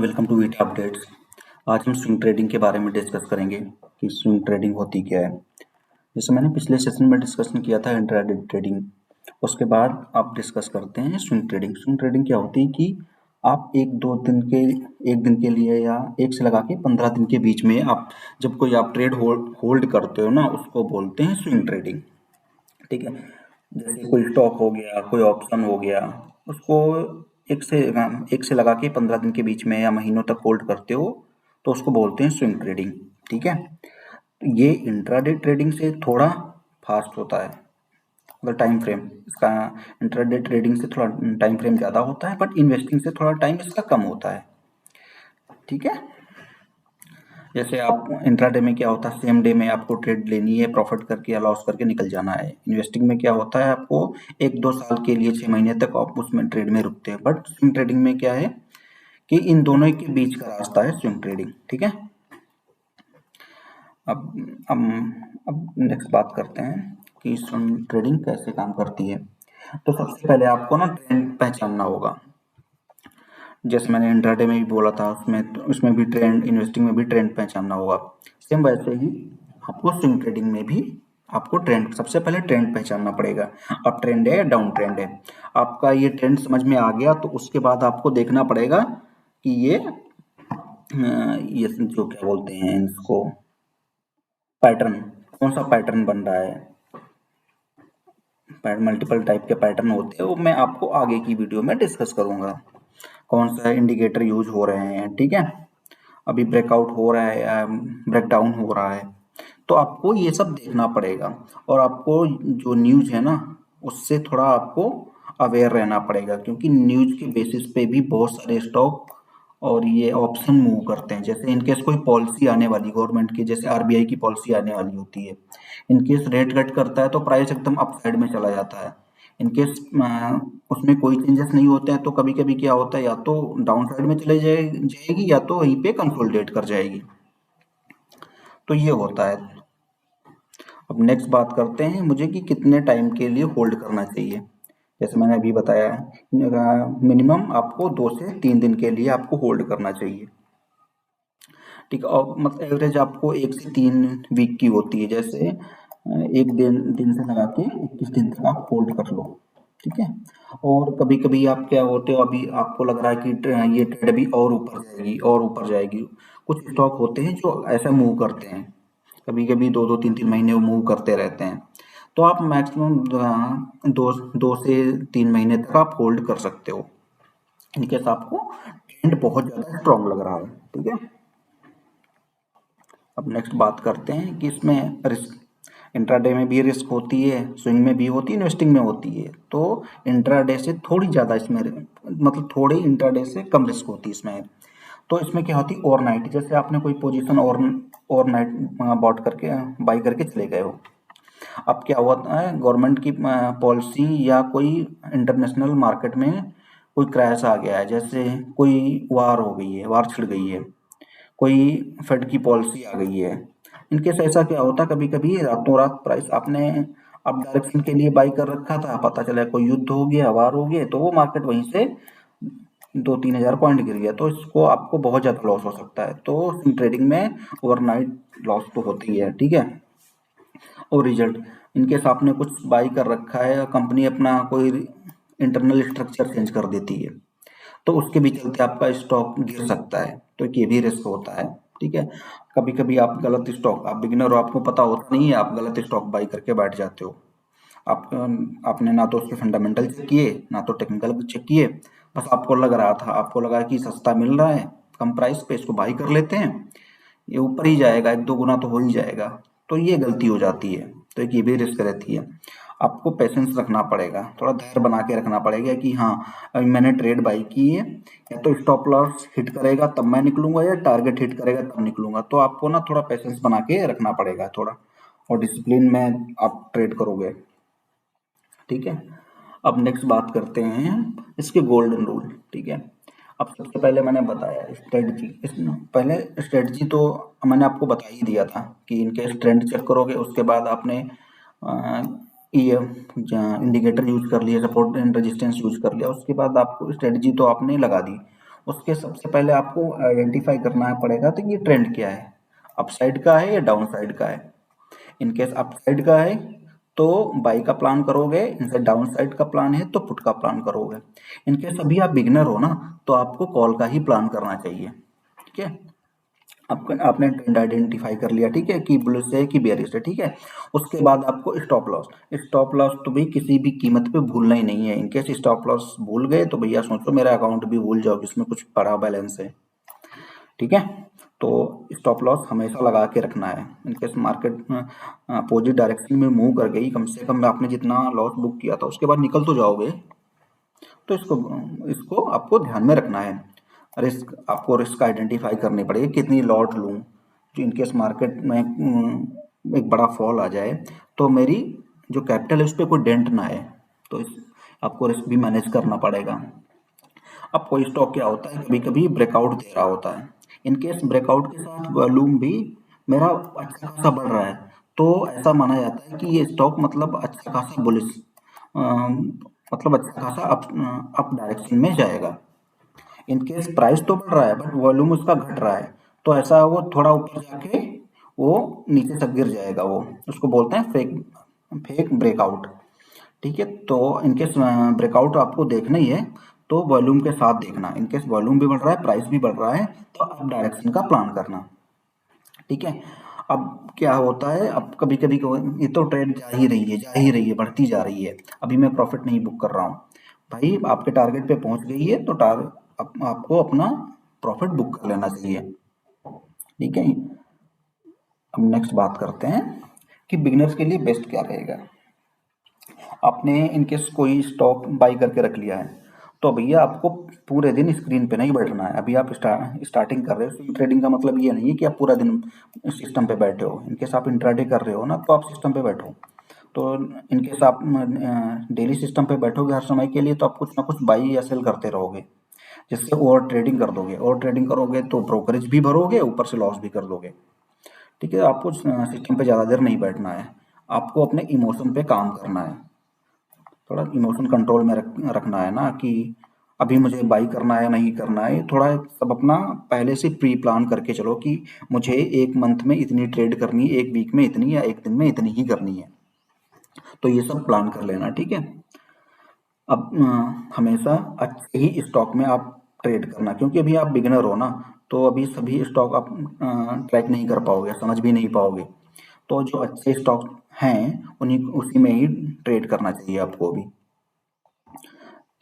Welcome to Vita updates. आज हम swing trading के बारे में डिस्कस करेंगे कि स्विंग ट्रेडिंग होती क्या है। जैसे मैंने पिछले सेशन में डिस्कशन किया था इंट्राडे ट्रेडिंग, उसके बाद आप डिस्कस करते हैं स्विंग ट्रेडिंग। स्विंग ट्रेडिंग क्या होती है कि आप एक दिन के लिए या एक से लगा के 15 दिन के बीच में आप जब कोई आप ट्रेड होल्ड करते हो ना, उसको बोलते हैं स्विंग ट्रेडिंग। ठीक है, जैसे कोई स्टॉक हो गया, कोई ऑप्शन हो गया, उसको एक से लगा के 15 दिन के बीच में या महीनों तक होल्ड करते हो तो उसको बोलते हैं स्विंग ट्रेडिंग। ठीक है, तो ये इंट्राडे ट्रेडिंग से थोड़ा फास्ट होता है, मतलब टाइम फ्रेम इसका इंट्राडे ट्रेडिंग से थोड़ा टाइम फ्रेम ज़्यादा होता है, बट इन्वेस्टिंग से थोड़ा टाइम इसका कम होता है। ठीक है, जैसे आप इंट्राडे में क्या होता है, सेम डे में आपको ट्रेड लेनी है, प्रॉफिट करके या लॉस करके निकल जाना है। इन्वेस्टिंग में क्या होता है, आपको 1-2 साल के लिए 6 महीने तक आप उसमें ट्रेड में रुकते हैं। बट स्विंग ट्रेडिंग में क्या है कि इन दोनों के बीच का रास्ता है स्विंग ट्रेडिंग। ठीक है, अब अब नेक्स्ट बात करते हैं कि स्विंग ट्रेडिंग कैसे काम करती है। तो सबसे पहले आपको ना ट्रेंड पहचानना होगा। जैसे मैंने इंट्राडे में भी बोला था, उसमें भी ट्रेंड, इन्वेस्टिंग में भी ट्रेंड पहचानना होगा। सेम वैसे ही आपको स्विंग ट्रेडिंग में भी आपको ट्रेंड, सबसे पहले ट्रेंड पहचानना पड़ेगा। अप ट्रेंड है या डाउन ट्रेंड है, आपका ये ट्रेंड समझ में आ गया तो उसके बाद आपको देखना पड़ेगा कि ये जो क्या बोलते हैं इसको, पैटर्न, कौन सा पैटर्न बन रहा है। मल्टीपल टाइप के पैटर्न होते हैं, वो मैं आपको आगे की वीडियो में डिस्कस करूंगा, कौन सा इंडिकेटर यूज हो रहे हैं। ठीक है, अभी ब्रेकआउट हो रहा है या ब्रेकडाउन हो रहा है, तो आपको ये सब देखना पड़ेगा। और आपको जो न्यूज है ना, उससे थोड़ा आपको अवेयर रहना पड़ेगा, क्योंकि न्यूज के बेसिस पे भी बहुत सारे स्टॉक और ये ऑप्शन मूव करते हैं। जैसे इनकेस कोई पॉलिसी आने वाली गवर्नमेंट की, जैसे आरबीआई की पॉलिसी आने वाली होती है, इनकेस रेट कट करता है तो प्राइस एकदम अप साइड में चला जाता है। इनकेस उसमें कोई चेंजेस नहीं होते हैं तो कभी कभी क्या होता है, या तो डाउन साइड में चले जाएगी या तो वहीं पे कंसोलिडेट कर जाएगी। तो ये होता है। अब नेक्स्ट बात करते हैं मुझे कि कितने टाइम के लिए होल्ड करना चाहिए। जैसे मैंने अभी बताया, मिनिमम आपको 2 से 3 दिन के लिए आपको होल्ड करना चाहिए। ठीक है, और मतलब एवरेज आपको 1 से 3 वीक की होती है। जैसे एक दिन से लगा के 21 दिन तक आप होल्ड कर लो। ठीक है, और कभी कभी आप क्या होते हो, अभी आपको लग रहा है कि ये ट्रेड अभी और ऊपर जाएगी और ऊपर जाएगी। कुछ स्टॉक होते हैं जो ऐसा मूव करते हैं, कभी कभी 2-2 3-3 महीने वो मूव करते रहते हैं। तो आप मैक्सिमम 2 से 3 महीने तक आप होल्ड कर सकते हो, इनकेस आपको ट्रेंड बहुत ज़्यादा स्ट्रांग लग रहा है। ठीक है, अब नेक्स्ट बात करते हैं कि इसमें रिस्क, इंट्राडे में भी रिस्क होती है, स्विंग में भी होती है, इन्वेस्टिंग में होती है। तो इंट्राडे से थोड़ी ज़्यादा इसमें, मतलब थोड़ी इंट्राडे से कम रिस्क होती है इसमें। तो इसमें क्या होती है, ओवरनाइट, जैसे आपने कोई पोजीशन ओवरनाइट बॉट करके बाई करके चले गए हो। अब क्या होता है, गवर्नमेंट की पॉलिसी या कोई इंटरनेशनल मार्केट में कोई क्रैश आ गया है, जैसे कोई वार हो गई है, वार छिड़ गई है, कोई फेड की पॉलिसी आ गई है। इनकेस ऐसा क्या होता है, कभी कभी रातों रात प्राइस आपने अब डायरेक्शन के लिए बाई कर रखा था, पता चला कोई युद्ध हो गया, वार हो गया, तो वो मार्केट वहीं से 2-3 हज़ार पॉइंट गिर गया, तो इसको आपको बहुत ज़्यादा लॉस हो सकता है। तो ट्रेडिंग में ओवरनाइट लॉस तो होती है। ठीक है, और रिजल्ट, इनकेस आपने कुछ बाई कर रखा है, कंपनी अपना कोई इंटरनल स्ट्रक्चर चेंज कर देती है, तो उसके भी चलते आपका स्टॉक गिर सकता है, तो ये भी रिस्क होता है। ठीक है, कभी कभी आप गलत स्टॉक, आप बिगिनर हो, आपको पता होता नहीं है, आप गलत स्टॉक बाई करके बैठ जाते हो। आप आपने ना तो उसके फंडामेंटल चेक किए, ना तो टेक्निकल चेक किए, बस आपको लग रहा था, आपको लगा कि सस्ता मिल रहा है कम प्राइस पे, इसको बाई कर लेते हैं, ये ऊपर ही जाएगा, 1-2 गुना तो हो ही जाएगा। तो ये गलती हो जाती है, तो एक ये भी रिस्क रहती है। आपको पेशेंस रखना पड़ेगा, थोड़ा धैर्य बना के रखना पड़ेगा कि हाँ, अभी मैंने ट्रेड बाई की है, या तो स्टॉप लॉस हिट करेगा तब मैं निकलूंगा, या टारगेट हिट करेगा तब निकलूंगा। तो आपको ना थोड़ा पेशेंस बना के रखना पड़ेगा थोड़ा, और डिसिप्लिन में आप ट्रेड करोगे। ठीक है, अब नेक्स्ट बात करते हैं इसके गोल्डन रूल। ठीक है, अब सबसे पहले मैंने बताया स्ट्रेटजी, पहले स्ट्रेटजी तो मैंने आपको बता ही दिया था कि इनके ट्रेंड चेक करोगे, उसके बाद आपने ये इंडिकेटर यूज कर लिया, सपोर्ट एंड रेजिस्टेंस यूज कर लिया, उसके बाद आपको स्ट्रेटजी तो आपने लगा दी। उसके सबसे पहले आपको आइडेंटिफाई करना पड़ेगा तो ये ट्रेंड क्या है, अपसाइड का है या डाउन साइड का है। इनकेस अपसाइड का है तो बाई का प्लान करोगे, इनसे डाउन साइड का प्लान है तो पुट का प्लान करोगे। इनकेस अभी आप बिगिनर हो ना तो आपको कॉल का ही प्लान करना चाहिए, ठीक है। आपने ट्रेंड आइडेंटिफाई कर लिया, ठीक है, कि बुलिश है कि बेयरिश है, ठीक है। उसके बाद आपको स्टॉप लॉस तो भाई किसी भी कीमत पे भूलना ही नहीं है। इनकेस स्टॉप लॉस भूल गए तो भैया सोचो मेरा अकाउंट भी भूल जाओ जिसमें कुछ पड़ा बैलेंस है, ठीक है। तो स्टॉप लॉस हमेशा लगा के रखना है। इनकेस मार्केट अपोजिट डायरेक्शन में मूव कर गई, कम से कम आपने जितना लॉस बुक किया था उसके बाद निकल तो जाओगे, तो इसको इसको आपको ध्यान में रखना है। आपको रिस्क आइडेंटिफाई करनी पड़ेगी, कितनी लॉट लूँ जो इनकेस मार्केट में एक बड़ा फॉल आ जाए तो मेरी जो कैपिटल है उस पर कोई डेंट ना आए। तो आपको रिस्क भी मैनेज करना पड़ेगा। अब कोई स्टॉक क्या होता है, कभी कभी ब्रेकआउट दे रहा होता है। इनकेस ब्रेकआउट के साथ वॉल्यूम भी मेरा अच्छा खासा बढ़ रहा है तो ऐसा माना जाता है कि ये स्टॉक मतलब अच्छा खासा बुलिश, मतलब अच्छा खासा अप डायरेक्शन में जाएगा। इनकेस प्राइस तो बढ़ रहा है बट वॉल्यूम उसका घट रहा है तो ऐसा वो थोड़ा ऊपर जाके वो नीचे तक गिर जाएगा, वो उसको बोलते हैं फेक फेक ब्रेकआउट, ठीक है। तो इनकेस ब्रेकआउट आपको देखना ही है तो वॉल्यूम के साथ देखना। इनकेस वॉल्यूम भी बढ़ रहा है प्राइस भी बढ़ रहा है तो अप डायरेक्शन का प्लान करना, ठीक है। अब क्या होता है, अब कभी कभी ये तो ट्रेंड जा ही रही है, बढ़ती जा रही है, अभी मैं प्रॉफिट नहीं बुक कर रहा हूँ। भाई आपके टारगेट पे पहुंच गई है तो आपको अपना प्रॉफिट बुक कर लेना चाहिए, ठीक है। अब नेक्स्ट बात करते हैं कि बिगिनर्स के लिए बेस्ट क्या रहेगा। आपने इनकेस कोई स्टॉक बाई करके रख लिया है तो भैया आपको पूरे दिन स्क्रीन पे नहीं बैठना है। अभी आप स्टार्टिंग कर रहे हो, स्विंग ट्रेडिंग का मतलब ये नहीं है कि आप पूरा दिन सिस्टम पे बैठे हो। इनकेस आप इंट्राडे कर रहे हो ना तो आप सिस्टम पे बैठो। तो इनकेस आप डेली सिस्टम पे बैठोगे हर समय के लिए तो आप कुछ ना कुछ बाई या सेल करते रहोगे, जिससे ओवर ट्रेडिंग कर दोगे। ओवर ट्रेडिंग करोगे तो ब्रोकरेज भी भरोगे, ऊपर से लॉस भी कर दोगे, ठीक है। आपको सिस्टम पे ज़्यादा देर नहीं बैठना है, आपको अपने इमोशन पे काम करना है। थोड़ा इमोशन कंट्रोल में रखना है ना कि अभी मुझे बाई करना है नहीं करना है। थोड़ा सब अपना पहले से प्री प्लान करके चलो कि मुझे एक मंथ में इतनी ट्रेड करनी है, एक वीक में इतनी या एक दिन में इतनी ही करनी है, तो ये सब प्लान कर लेना, ठीक है। अब हमेशा अच्छे ही स्टॉक में आप ट्रेड करना, क्योंकि अभी आप बिगिनर हो ना तो अभी सभी स्टॉक आप ट्रैक नहीं कर पाओगे, समझ भी नहीं पाओगे। तो जो अच्छे स्टॉक हैं उन्हीं उसी में ही ट्रेड करना चाहिए आपको अभी,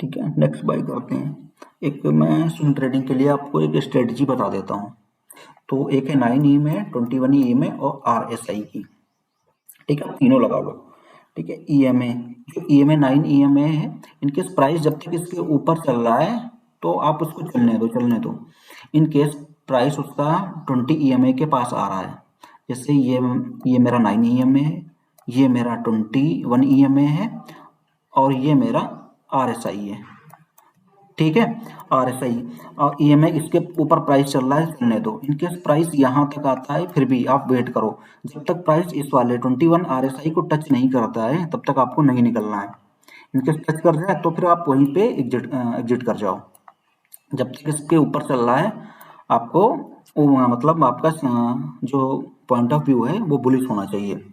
ठीक है। नेक्स्ट बाय करते हैं। एक मैं स्विंग ट्रेडिंग के लिए आपको एक स्ट्रेटजी बता देता हूँ। तो एक है 9 EMA, 21 EMA और RSI की, ठीक है। तीनों लगा लो, ठीक है। EMA, जो EMA 9 EMA है, इनकेस प्राइस जब तक इसके ऊपर चल रहा है तो आप उसको चलने दो। इनकेस प्राइस उसका 20 EMA के पास आ रहा है, जैसे ये मेरा 9 EMA है, ये मेरा 21 EMA है और ये मेरा RSI है, ठीक है। RSI और EMA इसके ऊपर प्राइस चल रहा है, चलने दो। इनकेस प्राइस यहाँ तक आता है फिर भी आप वेट करो, जब तक प्राइस इस वाले 21 RSI को टच नहीं करता है तब तक आपको नहीं निकलना है। इनकेस टच कर जाए तो फिर आप वहीं पे एग्जिट कर जाओ। जब तक इसके ऊपर चल रहा है आपको मतलब आपका जो पॉइंट ऑफ व्यू है वो बुलिश होना चाहिए।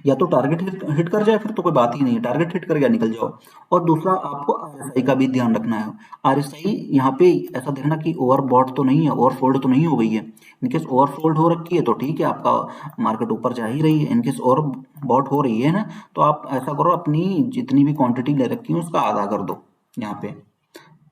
या तो टारगेट हिट कर जाए फिर तो कोई बात ही नहीं है, टारगेट हिट कर गया निकल जाओ। और दूसरा आपको आरएसआई का भी ध्यान रखना है। आरएसआई यहाँ पे ऐसा देखना कि ओवरबॉट तो नहीं है, ओवरसोल्ड तो नहीं हो गई है। इनकेस ओवरसोल्ड हो रखी है तो ठीक है, आपका मार्केट ऊपर जा ही रही है। इनकेस ओवरबॉट हो रही है ना तो आप ऐसा करो, अपनी जितनी भी क्वांटिटी ले रखी है उसका आधा कर दो यहाँ पे।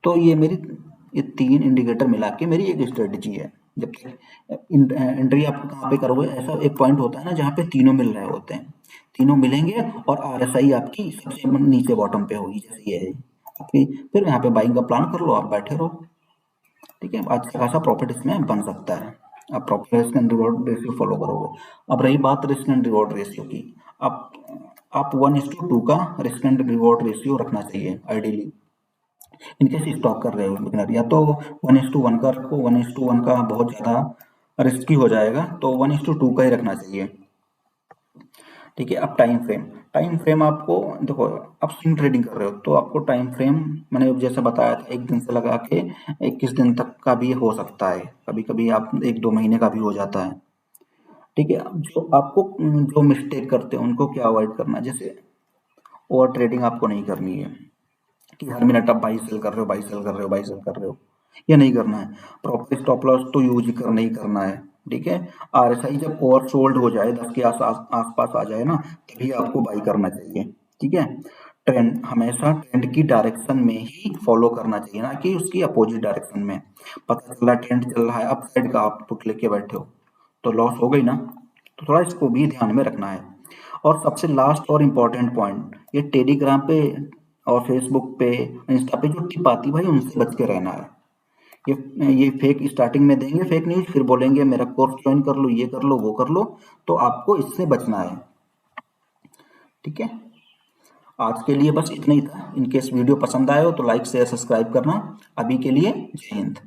तो ये 3 इंडिकेटर मिला के मेरी एक स्ट्रेटजी है। जब तक एंट्री आप कहाँ पे करोगे, ऐसा एक पॉइंट होता है ना जहाँ पे तीनों मिल रहे होते हैं, तीनों मिलेंगे और आरएसआई आपकी सबसे नीचे बॉटम पे होगी, जैसे ये है आपकी। फिर यहाँ पे बाइंग का प्लान कर लो, आप बैठे रहो, ठीक है। अच्छा खासा प्रॉफिट इसमें बन सकता है। आप proper risk and reward ratio follow करोगे। अब रही बात रिस्क एंड रिवॉर्ड रेशियो की, आप 1:2 का रिस्क एंड रिवॉर्ड रेशियो रखना चाहिए आइडियली। इनकेस स्टॉक कर रहे हो बिगिनर, या तो 1:1 का रखो, 1:1 का बहुत ज़्यादा रिस्की हो जाएगा तो 1:2 का ही रखना चाहिए। ठीक है। अब टाइम फ्रेम आपको देखो, आप स्विंग ट्रेडिंग कर रहे हो तो आपको टाइम फ्रेम मैंने जैसे बताया था 1 दिन से लगा के 21 दिन तक का भी हो सकता है, कभी कभी आप 1-2 महीने का भी हो जाता है। ठीक है। अब जो आपको जो मिस्टेक करते हैं उनको क्या अवॉइड करना है, जैसे ओवर ट्रेडिंग आपको नहीं करनी है कि हर मिनट आप बाई सेल कर रहे हो, बाई सेल कर रहे हो, बाई सेल कर रहे हो, ये नहीं करना है। प्रॉपर स्टॉप लॉस तो यूज नहीं करना है। ठीक है। आरएसआई जब ओवर सोल्ड हो जाए 10 के आसपास आ जाए ना, तभी आपको बाई करना चाहिए। ठीक है। ट्रेंड हमेशा ट्रेंड की डायरेक्शन में ही फॉलो करना चाहिए, ना कि उसकी अपोजिट डायरेक्शन में। पता चला ट्रेंड चल रहा है, अप साइड का आप पुट लेके बैठे हो तो लॉस हो गई ना। तो थोड़ा इसको भी ध्यान में रखना है। और सबसे लास्ट और इम्पोर्टेंट पॉइंट, ये टेलीग्राम पे और फेसबुक पे, इंस्टा पे जो टिप आती है भाई, उनसे बच के रहना है। ये फेक स्टार्टिंग में देंगे फेक न्यूज, फिर बोलेंगे मेरा कोर्स ज्वाइन कर लो, ये कर लो, वो कर लो। तो आपको इससे बचना है। ठीक है। आज के लिए बस इतना ही था। इनकेस वीडियो पसंद आए हो तो लाइक शेयर सब्सक्राइब करना। अभी के लिए जय हिंद।